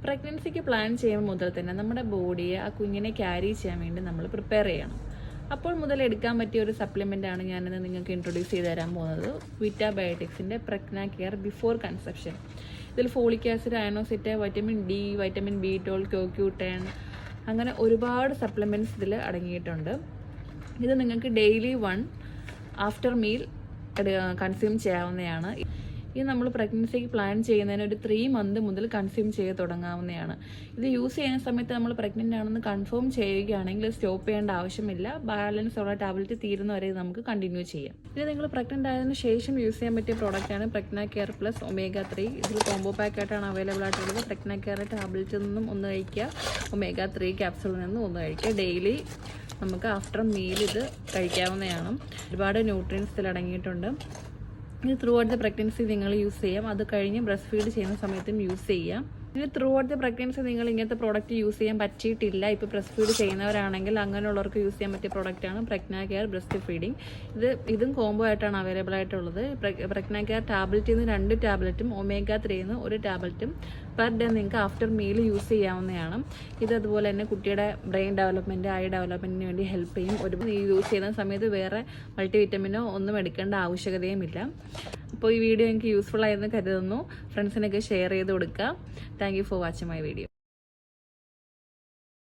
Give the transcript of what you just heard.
പ്രഗ്നൻസിക്ക് plan ചെയ്യുമ്പോൾ മുതൽ തന്നെ നമ്മുടെ ബോഡിയെ ആ കുഞ്ഞിനെ ക്യാരി ചെയ്യാൻ വേണ്ടി നമ്മൾ പ്രിപ്പയർ ചെയ്യണം. അപ്പോൾ മുതൽ എടുക്കാൻ പറ്റിയ ഒരു സപ്ലിമെൻ്റാണ് ഞാനിന്ന് നിങ്ങൾക്ക് ഇൻട്രൊഡ്യൂസ് ചെയ്ത് തരാൻ പോകുന്നത്. വിറ്റ ബയോട്ടിക്സിൻ്റെ പ്രഗ്ന കെയർ ബിഫോർ കൺസെപ്ഷൻ. ഇതിൽ folic acid, inositol, vitamin D, vitamin B12, CoQ10 അങ്ങനെ ഒരുപാട് സപ്ലിമെൻറ്റ്സ് ഇതിൽ അടങ്ങിയിട്ടുണ്ട്. ഇത് നിങ്ങൾക്ക് ഡെയിലി 1 ആഫ്റ്റർ മീൽ കൺസ്യൂം ചെയ്യാവുന്നതാണ്. ഇത് നമ്മൾ പ്രഗ്നൻസിക്ക് പ്ലാൻ ചെയ്യുന്നതിന് ഒരു 3 മന്ത് മുതൽ കൺസ്യൂം ചെയ്ത് തുടങ്ങാവുന്നതാണ്. ഇത് യൂസ് ചെയ്യുന്ന സമയത്ത് നമ്മൾ പ്രഗ്നൻ്റ് ആണെന്ന് കൺഫേം ചെയ്യുകയാണെങ്കിൽ സ്റ്റോപ്പ് ചെയ്യേണ്ട ആവശ്യമില്ല. ബാലൻസ് ഉള്ള ടാബ്ലറ്റ് തീരുന്നവരെ നമുക്ക് കണ്ടിന്യൂ ചെയ്യാം. ഇത് നിങ്ങൾ പ്രഗ്നൻ്റ് ആയതിനു ശേഷം യൂസ് ചെയ്യാൻ പറ്റിയ പ്രോഡക്റ്റാണ് പ്രഗ്ന കെയർ പ്ലസ് omega-3. ഇതിൽ കോംബോ പാക്കായിട്ടാണ് അവൈലബിൾ ആയിട്ടുള്ളത്. പ്രഗ്ന കെയർ ടാബ്ലറ്റിൽ നിന്നും ഒന്ന് കഴിക്കുക, omega-3 ക്യാപ്സൂളിൽ നിന്നും ഒന്ന് കഴിക്കുക. ഡെയിലി നമുക്ക് ആഫ്റ്റർ മീൽ ഇത് കഴിക്കാവുന്നതാണ്. ഒരുപാട് ന്യൂട്രിയൻസ് ഇതിൽ അടങ്ങിയിട്ടുണ്ട്. ഇത് ത്രൂ ഔട്ട് ദ പ്രഗ്നൻസി നിങ്ങൾ യൂസ് ചെയ്യാം. അത് കഴിഞ്ഞ് ബ്രസ്റ്റ് ഫീഡ് ചെയ്യുന്ന സമയത്തും യൂസ് ചെയ്യാം. ഇത് ത്രൂ ഔട്ട് ദ പ്രഗ്നൻസി നിങ്ങൾ ഇങ്ങനത്തെ പ്രോഡക്റ്റ് യൂസ് ചെയ്യാൻ പറ്റിയിട്ടില്ല, ഇപ്പോൾ ബ്രസ്റ്റ് ഫീഡ് ചെയ്യുന്നവരാണെങ്കിൽ അങ്ങനെയുള്ളവർക്ക് യൂസ് ചെയ്യാൻ പറ്റിയ പ്രോഡക്റ്റാണ് പ്രഗ്ന കെയർ ബ്രസ്റ്റ് ഫീഡിങ്. ഇതും കോംബോ ആയിട്ടാണ് അവൈലബിൾ ആയിട്ടുള്ളത്. പ്രഗ്ന കെയർ ടാബ്ലറ്റിൽ നിന്ന് 2 ടാബ്ലറ്റും omega-3 നിന്ന് 1 ടാബ്ലറ്റും പെർ ഡേ നിങ്ങൾക്ക് ആഫ്റ്റർ മീൽ യൂസ് ചെയ്യാവുന്നതാണ്. ഇത് അതുപോലെ തന്നെ കുട്ടിയുടെ ബ്രെയിൻ ഡെവലപ്മെൻറ്റ്, ഐ ഡെവലപ്മെൻറ്റിന് വേണ്ടി ഹെൽപ്പ് ചെയ്യും. യൂസ് ചെയ്യുന്ന സമയത്ത് വേറെ മൾട്ടി വിറ്റമിനോ ഒന്നും എടുക്കേണ്ട ആവശ്യകതയുമില്ല. അപ്പോൾ ഈ വീഡിയോ എനിക്ക് യൂസ്ഫുൾ ആയെന്ന് കരുതുന്നു. ഫ്രണ്ട്സിനൊക്കെ ഷെയർ ചെയ്ത് കൊടുക്കുക. Thank you for watching my video.